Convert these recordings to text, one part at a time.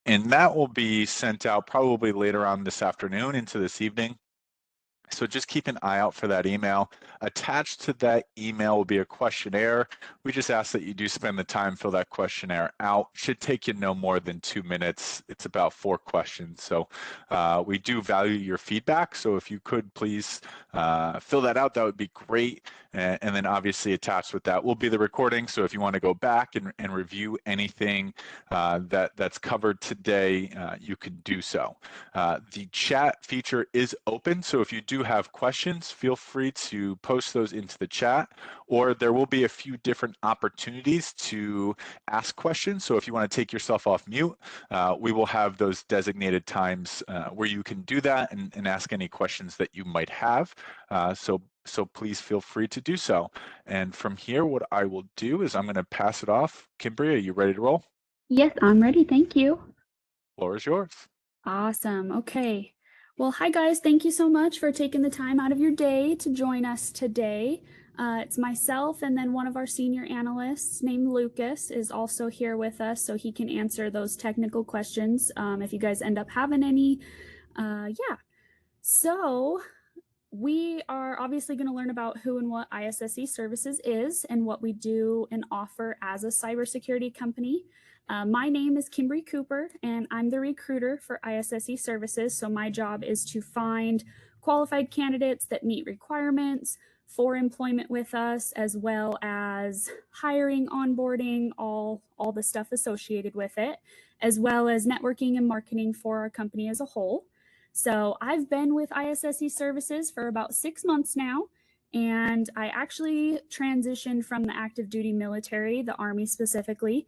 And that will be sent out probably later on this afternoon into this evening. So just keep an eye out for that email. Attached to that email will be a questionnaire. We just ask that you do spend the time, fill that questionnaire out. Should take you no more than 2 minutes. It's about 4 questions. So we do value your feedback. So if you could please fill that out, that would be great. And then obviously attached with that will be the recording. So if you want to go back and review anything that's covered today, you can do so. The chat feature is open. So if you do have questions, feel free to post those into the chat, or there will be a few different opportunities to ask questions. So if you want to take yourself off mute, we will have those designated times where you can do that and ask any questions that you might have. So please feel free to do so. And from here, what I will do is I'm going to pass it off. Kimberly, are you ready to roll? Yes, I'm ready. Thank you. Floor is yours. Awesome. Okay. Well, hi guys. Thank you so much for taking the time out of your day to join us today. It's myself, and then one of our senior analysts named Lucas is also here with us, so he can answer those technical questions if you guys end up having any. Yeah. So we are obviously going to learn about who and what ISSE Services is and what we do and offer as a cybersecurity company. My name is Kimberly Cooper, and I'm the recruiter for ISSE Services. So my job is to find qualified candidates that meet requirements for employment with us, as well as hiring, onboarding, all the stuff associated with it, as well as networking and marketing for our company as a whole. So I've been with ISSE Services for about 6 months now, and I actually transitioned from the active duty military, the Army specifically,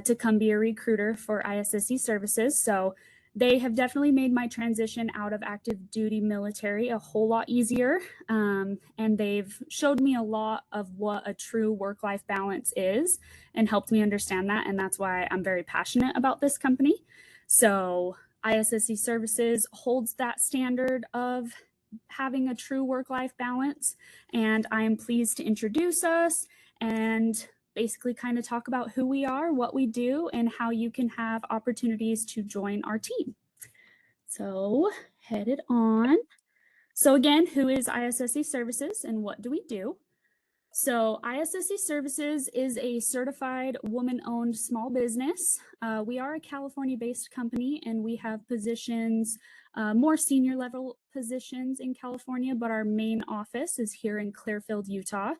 to come be a recruiter for ISSE Services. So they have definitely made my transition out of active duty military a whole lot easier. And they've showed me a lot of what a true work-life balance is and helped me understand that. And that's why I'm very passionate about this company. So ISSE Services holds that standard of having a true work-life balance, and I am pleased to introduce us and basically kind of talk about who we are, what we do, and how you can have opportunities to join our team. So headed on. So again, who is ISSE Services and what do we do? So ISSE Services is a certified woman-owned small business. We are a California-based company, and we have positions, more senior level positions in California, but our main office is here in Clearfield, Utah.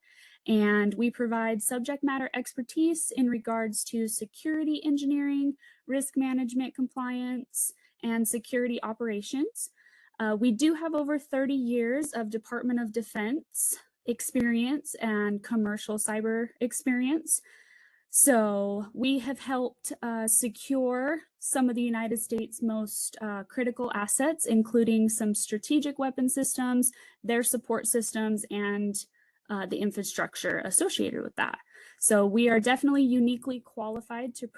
And we provide subject matter expertise in regards to security engineering, risk management compliance, and security operations. We do have over 30 years of Department of Defense experience and commercial cyber experience. So we have helped secure some of the United States' most critical assets, including some strategic weapon systems, their support systems, and the infrastructure associated with that. So we are definitely uniquely qualified to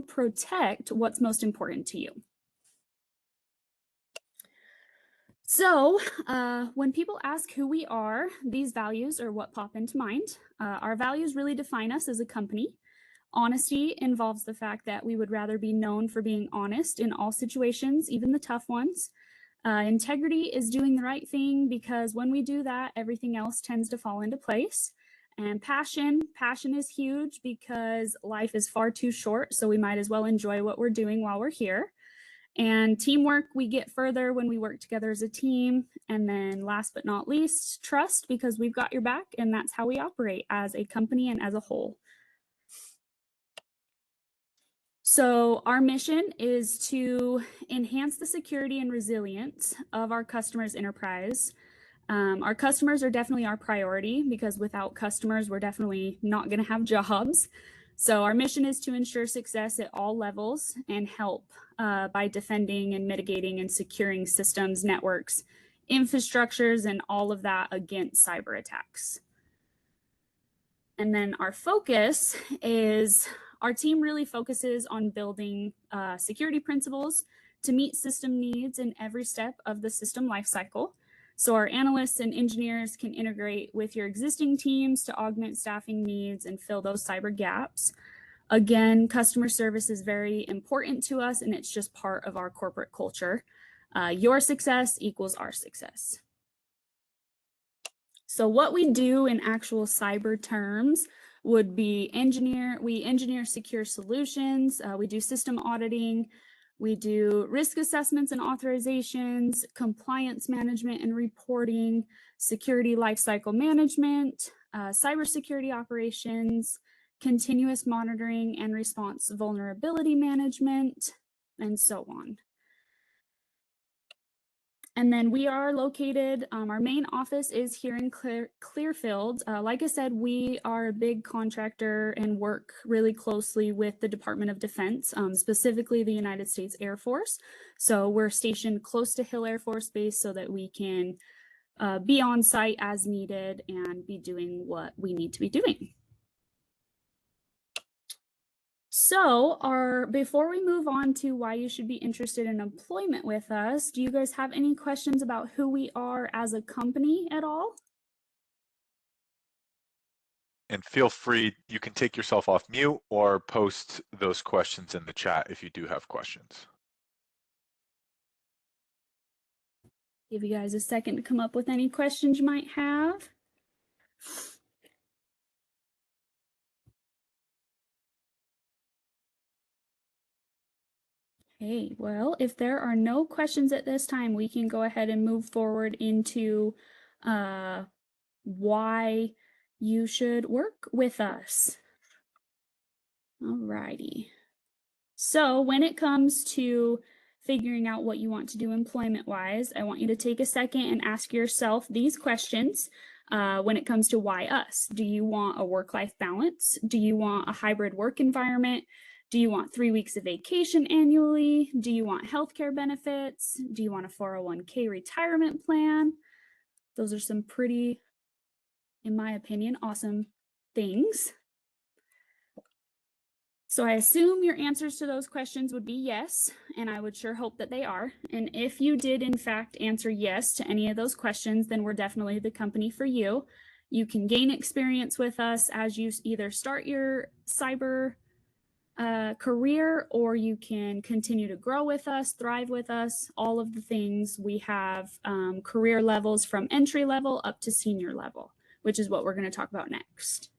protect what's most important to you. So when people ask who we are, these values are what pop into mind. Our values really define us as a company. Honesty involves the fact that we would rather be known for being honest in all situations, even the tough ones. Integrity is doing the right thing, because when we do that, everything else tends to fall into place. And passion is huge, because life is far too short, so we might as well enjoy what we're doing while we're here. And teamwork, we get further when we work together as a team. And then last but not least, trust, because we've got your back, and that's how we operate as a company and as a whole. So our mission is to enhance the security and resilience of our customers' enterprise. Our customers are definitely our priority, because without customers, we're definitely not going to have jobs. So our mission is to ensure success at all levels and help by defending and mitigating and securing systems, networks, infrastructures, and all of that against cyber attacks. And then our focus is, our team really focuses on building security principles to meet system needs in every step of the system lifecycle. So our analysts and engineers can integrate with your existing teams to augment staffing needs and fill those cyber gaps. Again, customer service is very important to us, and it's just part of our corporate culture. Your success equals our success. So what we do in actual cyber terms would be we engineer secure solutions, we do system auditing, we do risk assessments and authorizations, compliance management and reporting, security lifecycle management, cybersecurity operations, continuous monitoring and response vulnerability management, and so on. And then we are located, our main office is here in Clearfield. Like I said, we are a big contractor and work really closely with the Department of Defense, specifically the United States Air Force. So we're stationed close to Hill Air Force Base so that we can be on site as needed and be doing what we need to be doing. So before we move on to why you should be interested in employment with us, do you guys have any questions about who we are as a company at all? And feel free, you can take yourself off mute or post those questions in the chat if you do have questions. Give you guys a second to come up with any questions you might have. Okay, well, if there are no questions at this time, we can go ahead and move forward into why you should work with us. Alrighty. So when it comes to figuring out what you want to do employment-wise, I want you to take a second and ask yourself these questions when it comes to why us. Do you want a work-life balance? Do you want a hybrid work environment? Do you want 3 weeks of vacation annually? Do you want healthcare benefits? Do you want a 401k retirement plan? Those are some pretty, in my opinion, awesome things. So I assume your answers to those questions would be yes, and I would sure hope that they are. And if you did in fact answer yes to any of those questions, then we're definitely the company for you. You can gain experience with us as you either start your cyber career, or you can continue to grow with us, thrive with us, all of the things. We have career levels from entry level up to senior level, which is what we're going to talk about next.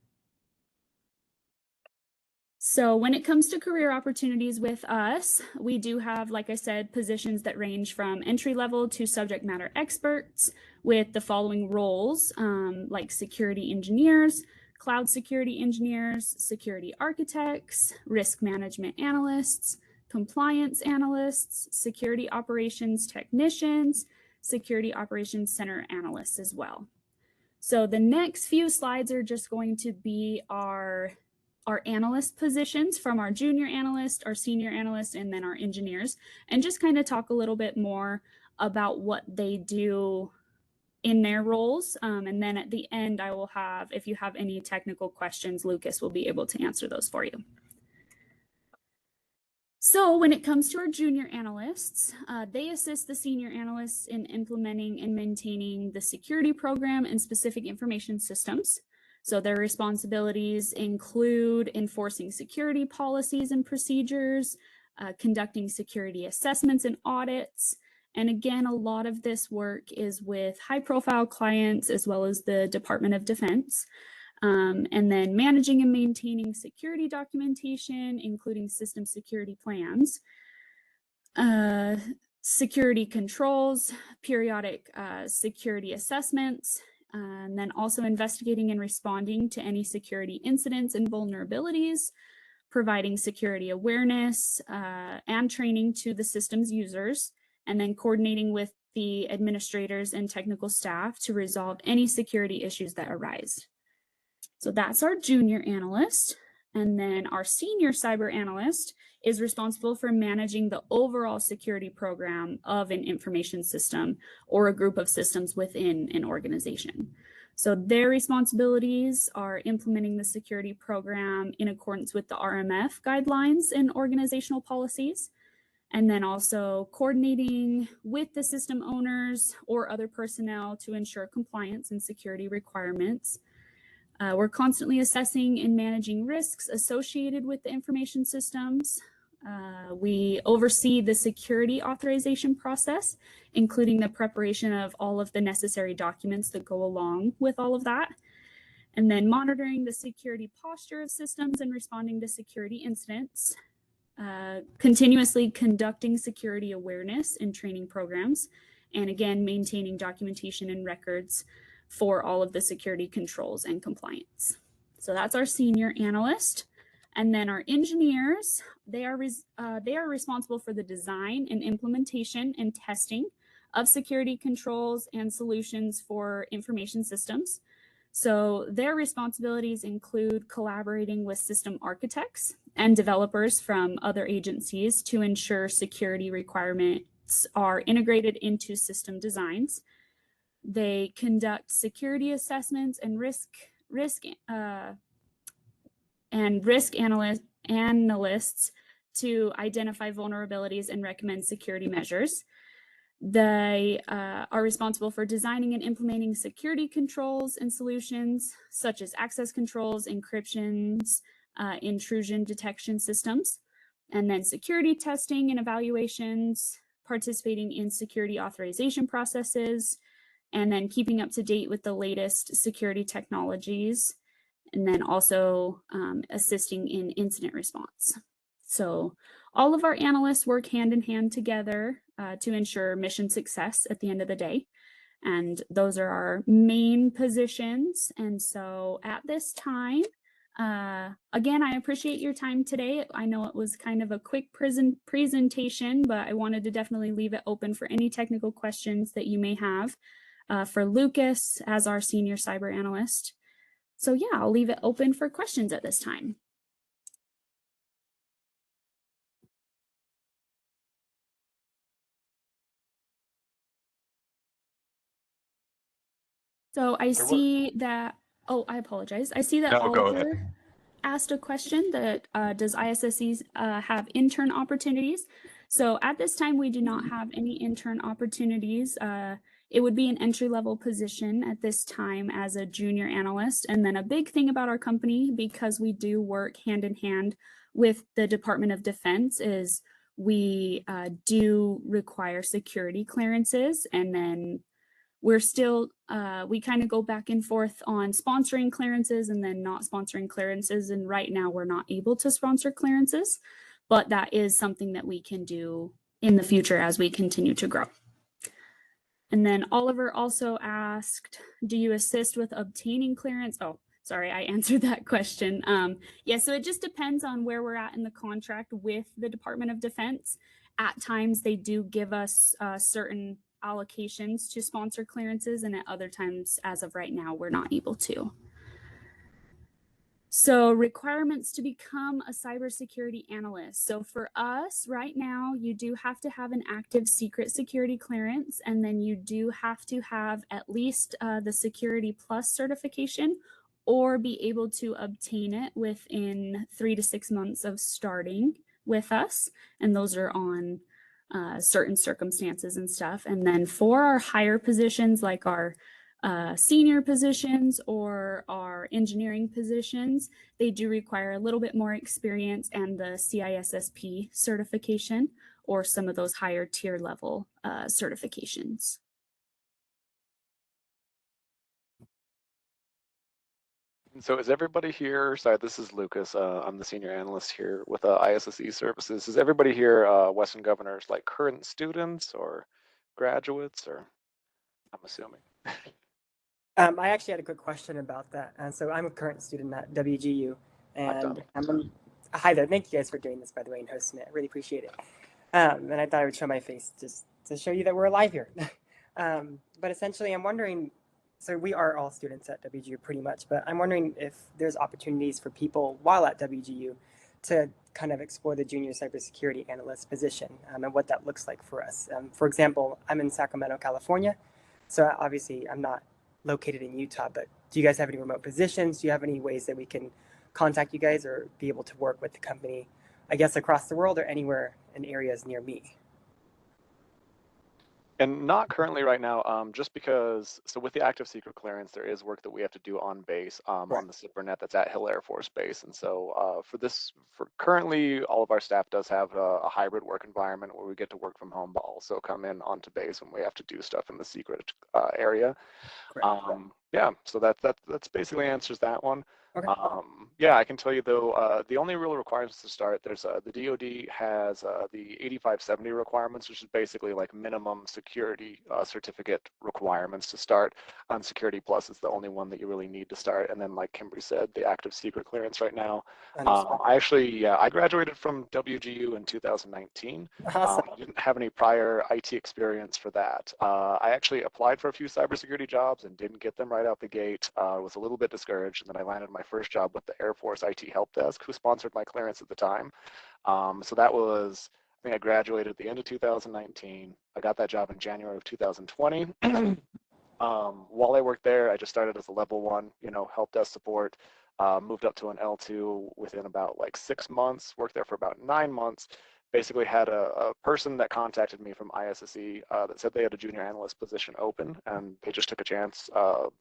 So when it comes to career opportunities with us, we do have, like I said, positions that range from entry level to subject matter experts with the following roles, like security engineers, cloud security engineers, security architects, risk management analysts, compliance analysts, security operations technicians, security operations center analysts as well. So the next few slides are just going to be our analyst positions, from our junior analyst, our senior analyst, and then our engineers, and just kind of talk a little bit more about what they do in their roles. And then at the end, I will have, if you have any technical questions, Lucas will be able to answer those for you. So when it comes to our junior analysts, they assist the senior analysts in implementing and maintaining the security program and specific information systems. So their responsibilities include enforcing security policies and procedures, conducting security assessments and audits. And again, a lot of this work is with high-profile clients as well as the Department of Defense. And then managing and maintaining security documentation, including system security plans, security controls, periodic security assessments, and then also investigating and responding to any security incidents and vulnerabilities, providing security awareness and training to the system's users, and then coordinating with the administrators and technical staff to resolve any security issues that arise. So that's our junior analyst. And then our senior cyber analyst is responsible for managing the overall security program of an information system or a group of systems within an organization. So their responsibilities are implementing the security program in accordance with the RMF guidelines and organizational policies, and then also coordinating with the system owners or other personnel to ensure compliance and security requirements. We're constantly assessing and managing risks associated with the information systems. We oversee the security authorization process, including the preparation of all of the necessary documents that go along with all of that, and then monitoring the security posture of systems and responding to security incidents, continuously conducting security awareness and training programs, and again, maintaining documentation and records for all of the security controls and compliance. So that's our senior analyst. And then our engineers, they are responsible for the design and implementation and testing of security controls and solutions for information systems. So their responsibilities include collaborating with system architects and developers from other agencies to ensure security requirements are integrated into system designs. They conduct security assessments and risk analysts to identify vulnerabilities and recommend security measures. They are responsible for designing and implementing security controls and solutions such as access controls, encryptions, intrusion detection systems, and then security testing and evaluations, participating in security authorization processes, and then keeping up to date with the latest security technologies, and then also assisting in incident response. So all of our analysts work hand in hand together to ensure mission success at the end of the day. And those are our main positions. And so at this time, again, I appreciate your time today. I know it was kind of a quick presentation, but I wanted to definitely leave it open for any technical questions that you may have for Lucas as our senior cyber analyst. So yeah, I'll leave it open for questions at this time. So I see that, oh, I apologize. I see that No, go ahead. Oliver asked a question that does ISSE have intern opportunities? So at this time, we do not have any intern opportunities. It would be an entry-level position at this time as a junior analyst. And then a big thing about our company, because we do work hand in hand with the Department of Defense, is we do require security clearances. And then we're still, we kind of go back and forth on sponsoring clearances and then not sponsoring clearances. And right now we're not able to sponsor clearances, but that is something that we can do in the future as we continue to grow. And then Oliver also asked, do you assist with obtaining clearance? Oh, sorry, I answered that question. Yeah, so it just depends on where we're at in the contract with the Department of Defense. At times they do give us certain allocations to sponsor clearances, and at other times, as of right now, we're not able to. So requirements to become a cybersecurity analyst. So for us right now, you do have to have an active secret security clearance, and then you do have to have at least the Security Plus certification or be able to obtain it within 3 to 6 months of starting with us. And those are on certain circumstances and stuff. And then for our higher positions, like our senior positions or our engineering positions, they do require a little bit more experience and the CISSP certification or some of those higher tier level certifications. So is everybody here? Sorry, this is Lucas. I'm the senior analyst here with ISSE Services. Is everybody here Western Governors like current students or graduates, or I'm assuming? I actually had a quick question about that. So I'm a current student at WGU, and hi there. Thank you guys for doing this, by the way, and hosting it. I really appreciate it. And I thought I would show my face just to show you that we're alive here. But essentially, I'm wondering, so we are all students at WGU pretty much, but I'm wondering if there's opportunities for people while at WGU to kind of explore the junior cybersecurity analyst position and what that looks like for us. For example, I'm in Sacramento, California, so obviously I'm not located in Utah, but do you guys have any remote positions? Do you have any ways that we can contact you guys or be able to work with the company, I guess, across the world or anywhere in areas near me? And not currently right now, just because, so with the active secret clearance, there is work that we have to do on base, on the SIPRNet that's at Hill Air Force Base. And so for currently, all of our staff does have a hybrid work environment where we get to work from home, but also come in onto base when we have to do stuff in the secret area. Yeah, so that's basically answers that one. Okay. Yeah, I can tell you though, the only real requirements to start, there's the DoD has the 8570 requirements, which is basically like minimum security certificate requirements to start. Security Plus is the only one that you really need to start. And then like Kimberly said, the active secret clearance right now. I graduated from WGU in 2019. Awesome. I didn't have any prior IT experience for that. I actually applied for a few cybersecurity jobs and didn't get them right out the gate. Was a little bit discouraged, and then I landed my first job with the Air Force IT Help Desk, who sponsored my clearance at the time. So that was, I think I graduated at the end of 2019. I got that job in January of 2020. While I worked there, I just started as a level 1, help desk support. Moved up to an L2 within about like 6 months, worked there for about 9 months. Basically had a person that contacted me from ISSE that said they had a junior analyst position open, and they just took a chance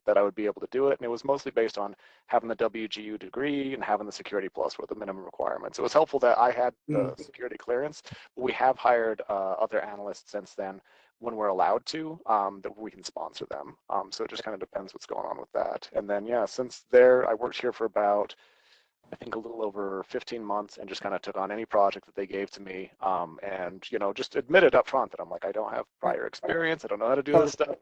that I would be able to do it. And it was mostly based on having the WGU degree and having the Security Plus were the minimum requirements. It was helpful that I had the security clearance, but we have hired other analysts since then when we're allowed to, that we can sponsor them. So it just kind of depends what's going on with that. And then, yeah, since there, I worked here for about, I think a little over 15 months and just kind of took on any project that they gave to me, and just admitted up front that I'm like, I don't have prior experience, I don't know how to do this stuff,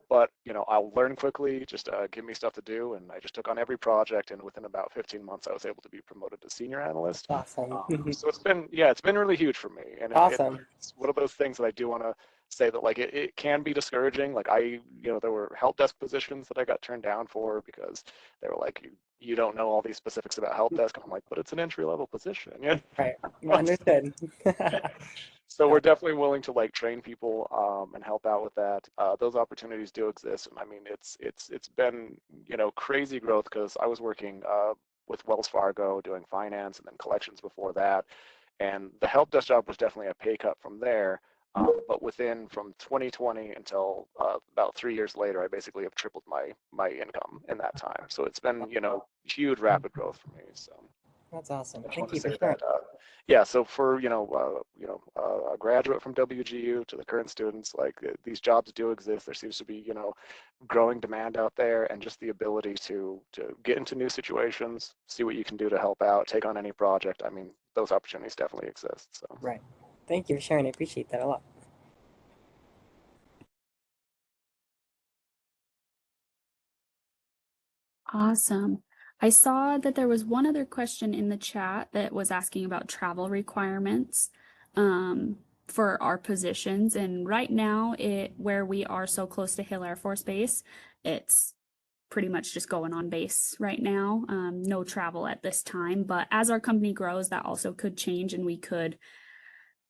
but I'll learn quickly, just give me stuff to do. And I just took on every project, and within about 15 months I was able to be promoted to senior analyst. Awesome. So it's been really huge for me, and Awesome. it's one of those things that I do want to say that like it can be discouraging. Like there were help desk positions that I got turned down for because they were like, you don't know all these specifics about help desk. I'm like, but it's an entry level position. Yeah. Right. Understood. So we're definitely willing to like train people and help out with that. Those opportunities do exist, and I mean it's been crazy growth, because I was working with Wells Fargo doing finance and then collections before that, and the help desk job was definitely a pay cut from there. But from 2020 until about 3 years later, I basically have tripled my income in that time. So it's been huge rapid growth for me. So that's awesome. I just Thank want to you for say sharing. that. Yeah. So for a graduate from WGU to the current students, like these jobs do exist. There seems to be growing demand out there, and just the ability to get into new situations, see what you can do to help out, take on any project. I mean, those opportunities definitely exist. So Right. Thank you for sharing. I appreciate that a lot. Awesome. I saw that there was one other question in the chat that was asking about travel requirements for our positions. And right now, where we are so close to Hill Air Force Base, it's pretty much just going on base right now. No travel at this time. But as our company grows, that also could change, and we could,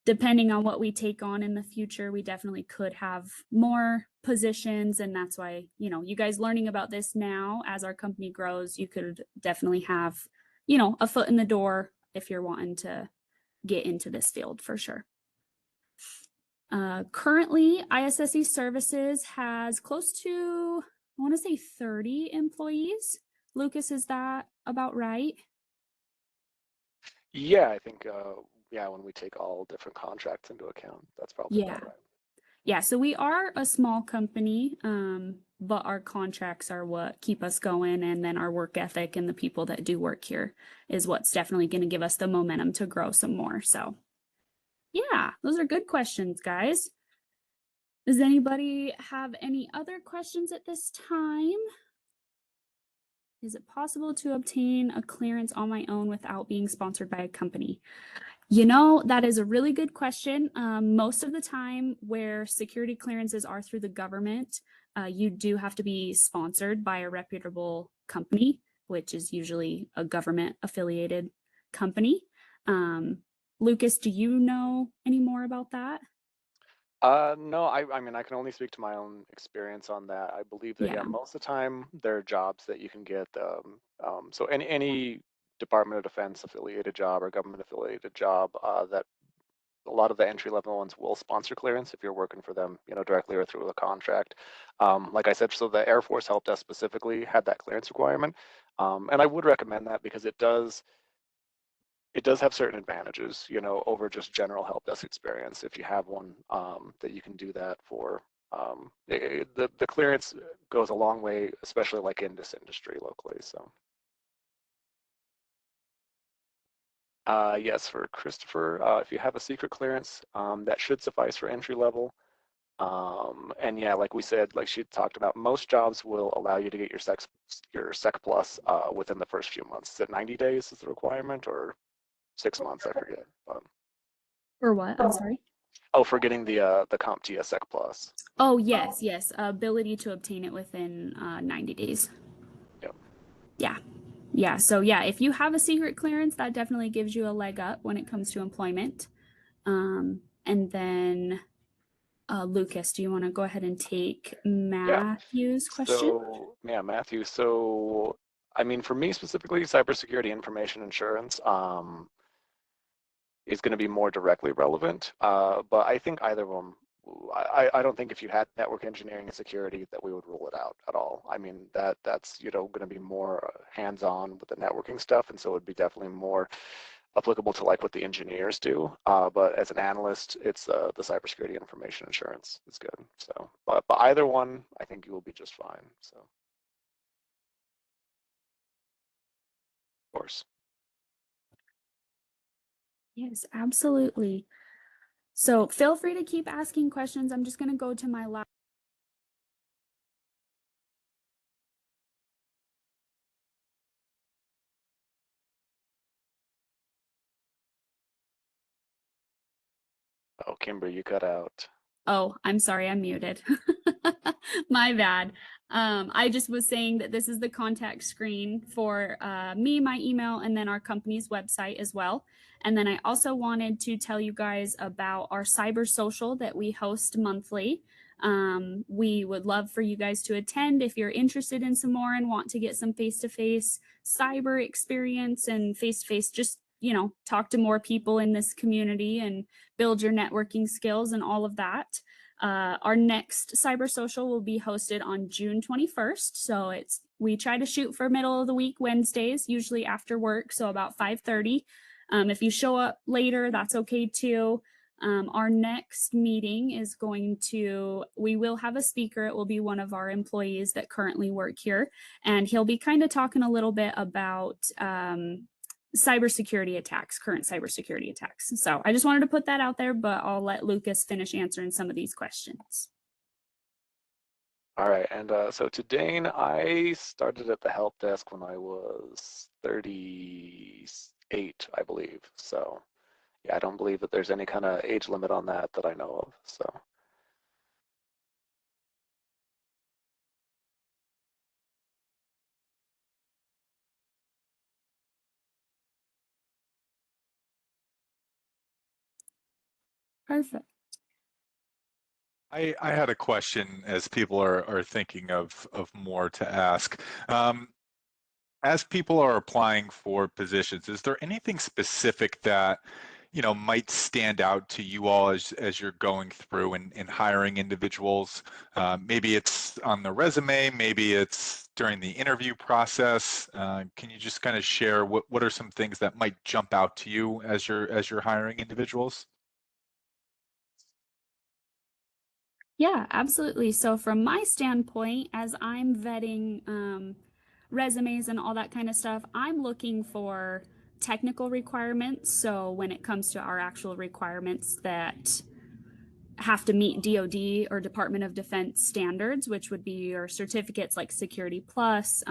depending on what we take on in the future, we definitely could have more positions. And that's why, you guys learning about this now, as our company grows, you could definitely have, a foot in the door if you're wanting to get into this field for sure. Currently, ISSE Services has close to, I want to say 30 employees. Lucas, is that about right? yeah, I think when we take all different contracts into account, that's probably about right. Yeah, so we are a small company, but our contracts are what keep us going, and then our work ethic and the people that do work here is what's definitely going to give us the momentum to grow some more. So yeah, those are good questions, guys. Does anybody have any other questions at this time? Is it possible to obtain a clearance on my own without being sponsored by a company? That is a really good question. Most of the time where security clearances are through the government, you do have to be sponsored by a reputable company, which is usually a government affiliated company. Lucas, do you know any more about that? No, I mean, I can only speak to my own experience on that. I believe that, Yeah. most of the time there are jobs that you can get. So any Department of Defense affiliated job or government affiliated job that a lot of the entry level ones will sponsor clearance if you're working for them, directly or through a contract. Like I said, so the Air Force Help Desk specifically had that clearance requirement. And I would recommend that because it does have certain advantages, over just general help desk experience. If you have one that you can do that for, the clearance goes a long way, especially like in this industry locally. So, yes, for Christopher, if you have a secret clearance, that should suffice for entry level. And yeah, like we said, like she talked about, most jobs will allow you to get your Sec Plus within the first few months. Is it 90 days is the requirement, or 6 months? I forget. Or what? I'm sorry. Oh, for getting the CompTIA Sec Plus. Oh, yes, yes. Ability to obtain it within 90 days. Yep. Yeah. Yeah. So yeah, if you have a secret clearance, that definitely gives you a leg up when it comes to employment. And then Lucas, do you want to go ahead and take Matthew's question? So yeah, Matthew. So I mean, for me specifically, cybersecurity information insurance is going to be more directly relevant. But I think either of them. I don't think if you had network engineering and security that we would rule it out at all. I mean that's going to be more hands-on with the networking stuff, and so it would be definitely more applicable to like what the engineers do. But as an analyst, it's the cybersecurity information insurance. It's good. So, but either one, I think you will be just fine. So, of course. Yes, absolutely. So feel free to keep asking questions. I'm just going to go to my last. Oh, Kimber, you cut out. Oh, I'm sorry, I'm muted. My bad. I just was saying that this is the contact screen for me, my email, and then our company's website as well. And then I also wanted to tell you guys about our cyber social that we host monthly. We would love for you guys to attend if you're interested in some more and want to get some face-to-face cyber experience and face-to-face, just, talk to more people in this community and build your networking skills and all of that. Our next cyber social will be hosted on June 21st. So we try to shoot for middle of the week Wednesdays, usually after work, so about 5:30. If you show up later, that's okay too. Our next meeting is we will have a speaker. It will be one of our employees that currently work here, and he'll be kind of talking a little bit about cybersecurity attacks, current cybersecurity attacks. So I just wanted to put that out there, but I'll let Lucas finish answering some of these questions. All right, and so to Dane, I started at the help desk when I was 38, I believe. So yeah, I don't believe that there's any kind of age limit on that I know of. So. Perfect. I had a question as people are thinking of more to ask. As people are applying for positions, is there anything specific that might stand out to you all as you're going through and hiring individuals? Maybe it's on the resume, maybe it's during the interview process. Can you just kind of share what are some things that might jump out to you as you're hiring individuals? Yeah, absolutely. So from my standpoint, as I'm vetting resumes and all that kind of stuff, I'm looking for technical requirements. So when it comes to our actual requirements that have to meet DoD or Department of Defense standards, which would be your certificates like Security Plus.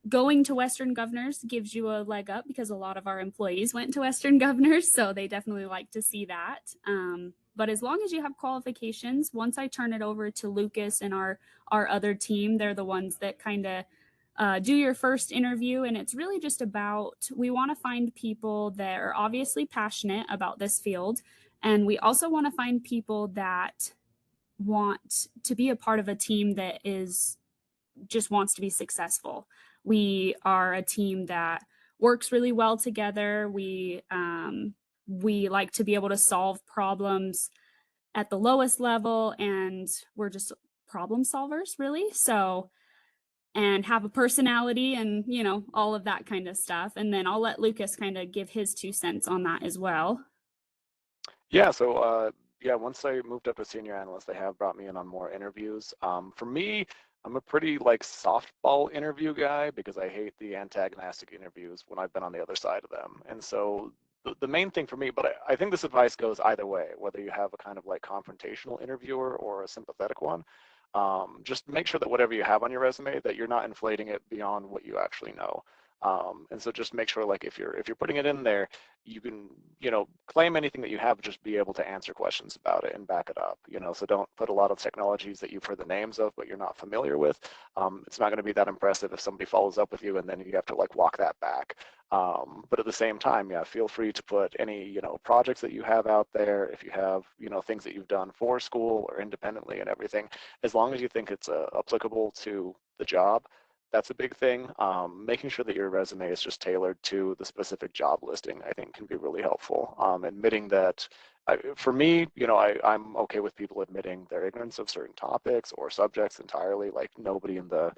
Going to Western Governors gives you a leg up because a lot of our employees went to Western Governors, so they definitely like to see that. But as long as you have qualifications, once I turn it over to Lucas and our other team, they're the ones that kind of do your first interview. And it's really just about, we want to find people that are obviously passionate about this field. And we also want to find people that want to be a part of a team that just wants to be successful. We are a team that works really well together. We we like to be able to solve problems at the lowest level, and we're just problem solvers, really. So, and have a personality and, you know, all of that kind of stuff. And then I'll let Lucas kind of give his 2 cents on that as well. Yeah, so yeah, once I moved up to senior analyst, they have brought me in on more interviews. For me, I'm a pretty like softball interview guy because I hate the antagonistic interviews when I've been on the other side of them. And so the main thing for me, but I think this advice goes either way, whether you have a kind of like confrontational interviewer or a sympathetic one. Just make sure that whatever you have on your resume, that you're not inflating it beyond what you actually know. And so just make sure, like, if you're putting it in there, you can, you know, claim anything that you have, just be able to answer questions about it and back it up, you know. So don't put a lot of technologies that you've heard the names of but you're not familiar with. It's not going to be that impressive if somebody follows up with you and then you have to like walk that back. But at the same time, yeah, feel free to put any, you know, projects that you have out there, if you have, you know, things that you've done for school or independently and everything, as long as you think it's applicable to the job. That's a big thing. Making sure that your resume is just tailored to the specific job listing, I think, can be really helpful. Admitting that, for me, you know, I'm okay with people admitting their ignorance of certain topics or subjects entirely. Like, nobody in the,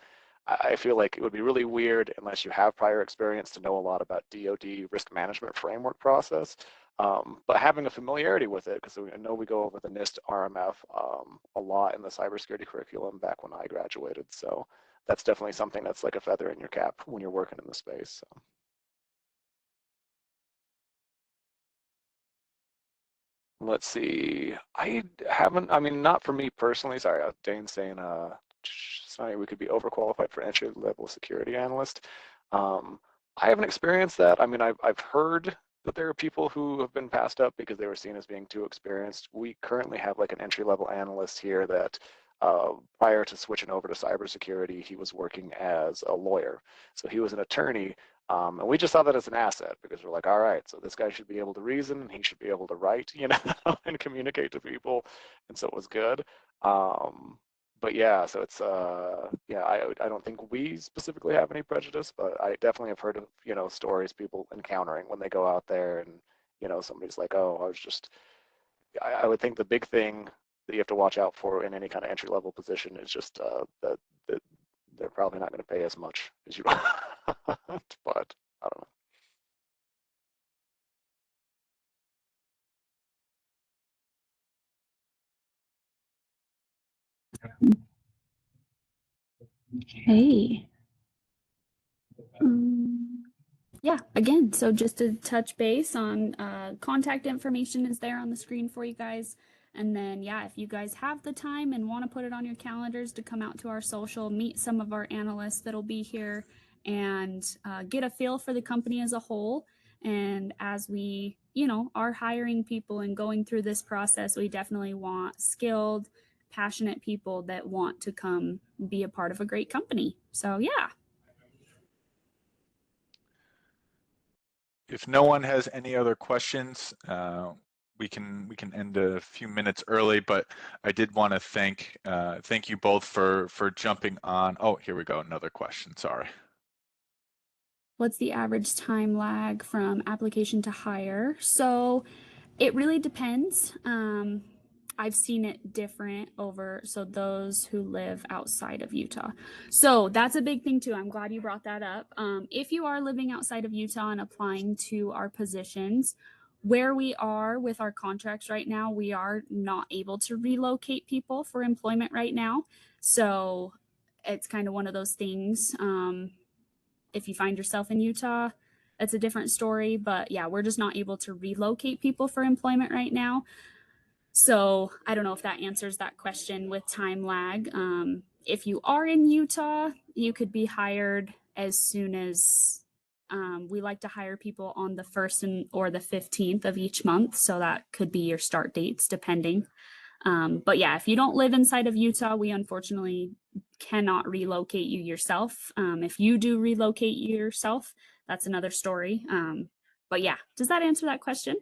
I feel like it would be really weird unless you have prior experience to know a lot about DoD risk management framework process. But having a familiarity with it, because I know we go over the NIST RMF a lot in the cybersecurity curriculum back when I graduated. So that's definitely something that's like a feather in your cap when you're working in the space. So. Let's see. I haven't, I mean, not for me personally. Sorry, Dane's saying, sorry, we could be overqualified for entry level security analyst. I haven't experienced that. I mean, I've heard that there are people who have been passed up because they were seen as being too experienced. We currently have like an entry level analyst here that prior to switching over to cybersecurity, he was working as a lawyer. So he was an attorney. And we just saw that as an asset because we're like, all right, so this guy should be able to reason and he should be able to write, you know, and communicate to people. And so it was good. But yeah, so it's, yeah, I don't think we specifically have any prejudice, but I definitely have heard of, you know, stories people encountering when they go out there and, you know, somebody's like, oh, I was just, I would think the big thing that you have to watch out for in any kind of entry level position is just that they're probably not going to pay as much as you want, but I don't know. Okay. Yeah, again, so just to touch base on contact information is there on the screen for you guys. And then, yeah, if you guys have the time and want to put it on your calendars to come out to our social, meet some of our analysts that'll be here, and get a feel for the company as a whole. And as we, you know, are hiring people and going through this process, we definitely want skilled, passionate people that want to come be a part of a great company. So, yeah. If no one has any other questions, we can end a few minutes early. But I did want to thank you both for jumping on. Oh, here we go. Another question. Sorry. What's the average time lag from application to hire? So it really depends. I've seen it different over, so those who live outside of Utah. So that's a big thing too. I'm glad you brought that up. If you are living outside of Utah and applying to our positions, where we are with our contracts right now, we are not able to relocate people for employment right now. So it's kind of one of those things. If you find yourself in Utah, that's a different story. But yeah, we're just not able to relocate people for employment right now. So I don't know if that answers that question with time lag. If you are in Utah, you could be hired as soon as we like to hire people on the 1st or the 15th of each month. So that could be your start dates, depending. But yeah, if you don't live inside of Utah, we unfortunately cannot relocate you yourself. If you do relocate yourself, that's another story. But yeah, does that answer that question?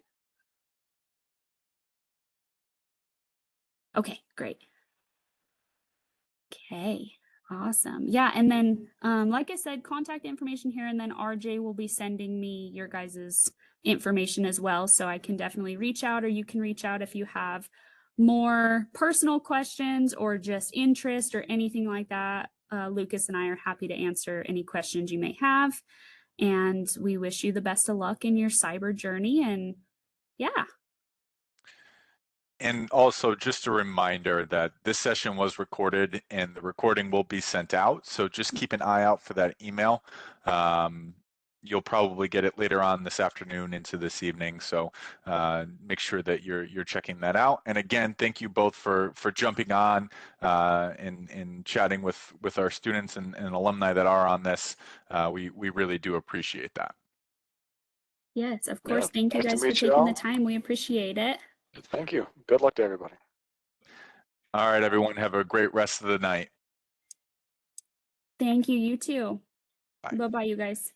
Okay, great. Okay, awesome. Yeah, and then like I said, contact information here, and then RJ will be sending me your guys's information as well. So I can definitely reach out, or you can reach out if you have more personal questions or just interest or anything like that. Lucas and I are happy to answer any questions you may have. And we wish you the best of luck in your cyber journey. And yeah. And also just a reminder that this session was recorded and the recording will be sent out. So just keep an eye out for that email. You'll probably get it later on this afternoon into this evening. So make sure that you're checking that out. And again, thank you both for jumping on and chatting with our students and alumni that are on this. We really do appreciate that. Yes, of course. Yeah, Thank you nice to guys for meet you taking the all. time. We appreciate it. Thank you. Good luck to everybody. All right, everyone, have a great rest of the night. Thank you. You too. Bye. Bye-bye, you guys.